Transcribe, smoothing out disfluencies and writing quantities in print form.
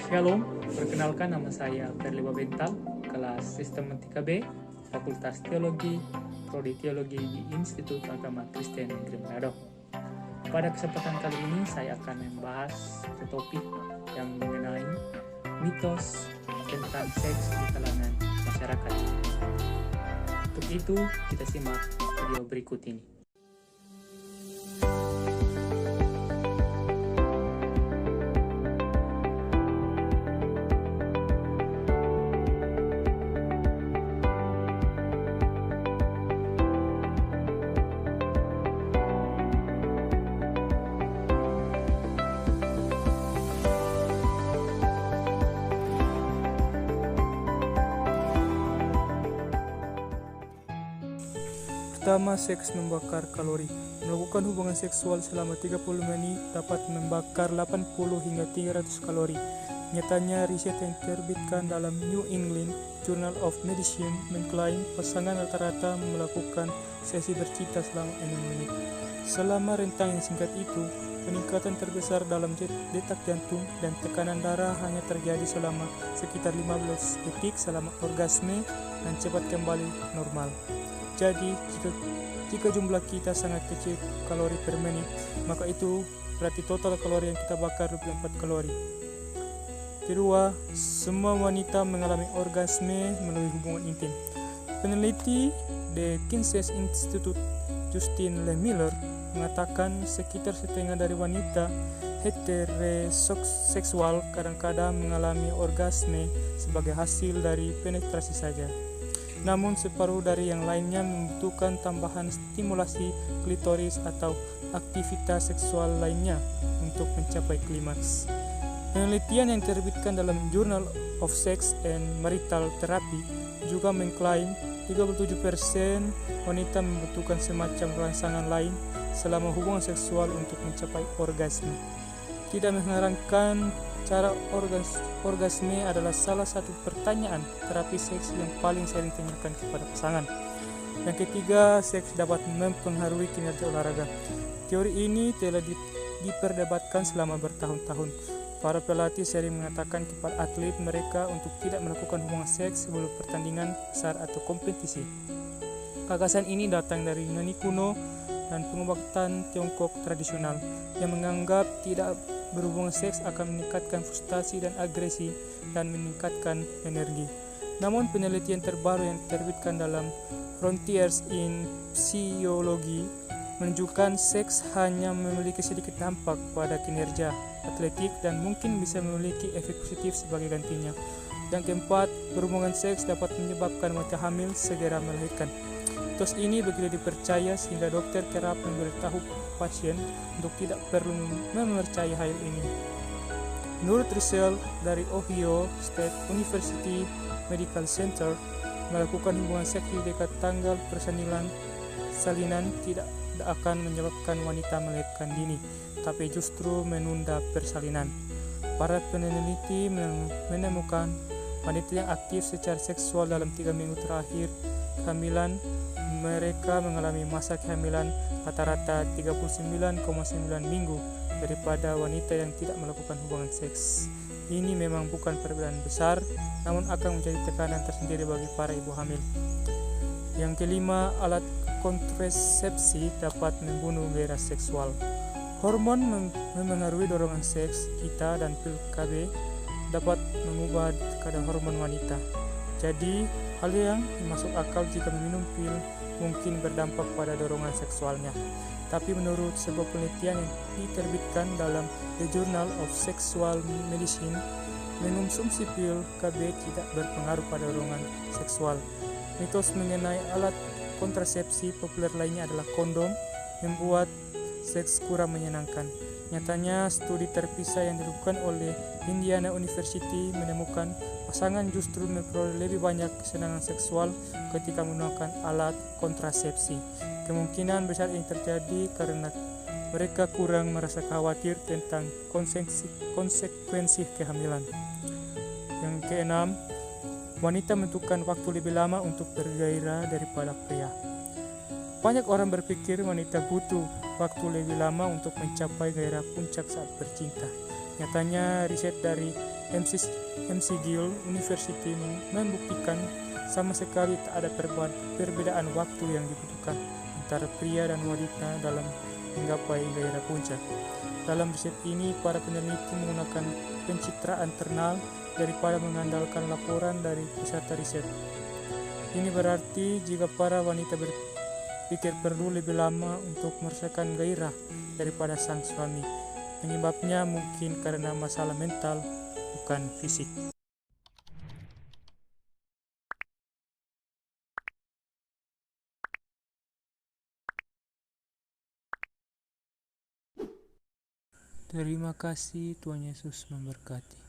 Shalom, perkenalkan nama saya Perli Babental, kelas Sistematika B, Fakultas Teologi, Prodi Teologi di Institut Agama Kristen Negeri Manado. Pada kesempatan kali ini saya akan membahas topik yang mengenai mitos tentang seks di kalangan masyarakat. Untuk itu, kita simak video berikut ini. Pertama, seks membakar kalori. Melakukan hubungan seksual selama 30 menit dapat membakar 80 hingga 300 kalori. Nyatanya, riset yang diterbitkan dalam New England Journal of Medicine mengklaim pasangan rata-rata melakukan sesi bercinta selama 6 menit. Selama rentang yang singkat itu, peningkatan terbesar dalam detak jantung dan tekanan darah hanya terjadi selama sekitar 15 detik selama orgasme dan cepat kembali normal. Jadi, jika jumlah kita sangat kecil kalori per menit, maka itu berarti total kalori yang kita bakar 24 kalori. Kedua, semua wanita mengalami orgasme melalui hubungan intim. Peneliti The Kansas Institute, Justin Lehmiller, mengatakan sekitar setengah dari wanita heteroseksual kadang-kadang mengalami orgasme sebagai hasil dari penetrasi saja. Namun separuh dari yang lainnya membutuhkan tambahan stimulasi klitoris atau aktivitas seksual lainnya untuk mencapai klimaks. Penelitian yang diterbitkan dalam Journal of Sex and Marital Therapy juga mengklaim 37% wanita membutuhkan semacam rangsangan lain selama hubungan seksual untuk mencapai orgasme. Tidak mengherankan, cara orgasme adalah salah satu pertanyaan terapi seks yang paling sering ditanyakan kepada pasangan. Yang ketiga, seks dapat mempengaruhi kinerja olahraga. Teori ini telah diperdebatkan selama bertahun-tahun. Para pelatih sering mengatakan kepada atlet mereka untuk tidak melakukan hubungan seks sebelum pertandingan besar atau kompetisi. Gagasan ini datang dari Yunani kuno dan pengobatan Tiongkok tradisional yang menganggap tidak berhubungan seks akan meningkatkan frustasi dan agresi dan meningkatkan energi. Namun penelitian terbaru yang diterbitkan dalam Frontiers in Physiology menunjukkan seks hanya memiliki sedikit dampak pada kinerja atletik dan mungkin bisa memiliki efek positif sebagai gantinya. Yang keempat, berhubungan seks dapat menyebabkan wanita hamil segera melahirkan. Mitos ini begitu dipercaya sehingga dokter kerap memberitahu pasien untuk tidak perlu mempercayai hal ini. Menurut riset dari Ohio State University Medical Center, melakukan hubungan seks di dekat tanggal persalinan tidak akan menyebabkan wanita melahirkan dini, tapi justru menunda persalinan. Para peneliti menemukan wanita yang aktif secara seksual dalam 3 minggu terakhir kehamilan, mereka mengalami masa kehamilan rata-rata 39,9 minggu daripada wanita yang tidak melakukan hubungan seks. Ini memang bukan perbedaan besar, namun akan menjadi tekanan tersendiri bagi para ibu hamil. Yang kelima, alat kontrasepsi dapat membunuh gairah seksual. Hormon memengaruhi dorongan seks kita dan pil KB dapat mengubah kadar hormon wanita. Jadi, hal yang masuk akal jika meminum pil mungkin berdampak pada dorongan seksualnya. Tapi menurut sebuah penelitian yang diterbitkan dalam The Journal of Sexual Medicine, mengonsumsi pil KB tidak berpengaruh pada dorongan seksual. Mitos mengenai alat kontrasepsi populer lainnya adalah kondom membuat seks kurang menyenangkan. Nyatanya, studi terpisah yang dilakukan oleh Indiana University menemukan pasangan justru memperoleh lebih banyak kesenangan seksual ketika menggunakan alat kontrasepsi. Kemungkinan besar ini terjadi karena mereka kurang merasa khawatir tentang konsekuensi kehamilan. Yang keenam, wanita membutuhkan waktu lebih lama untuk bergairah daripada pria. Banyak orang berpikir wanita butuh waktu lebih lama untuk mencapai gairah puncak saat bercinta. Nyatanya riset dari McGill University membuktikan sama sekali tak ada perbedaan waktu yang dibutuhkan antara pria dan wanita dalam menggapai gairah puncak. Dalam riset ini, para peneliti menggunakan pencitraan internal daripada mengandalkan laporan dari peserta riset. Ini berarti jika para wanita berpikir perlu lebih lama untuk merasakan gairah daripada sang suami, penyebabnya mungkin karena masalah mental, bukan fisik. Terima kasih, Tuhan Yesus memberkati.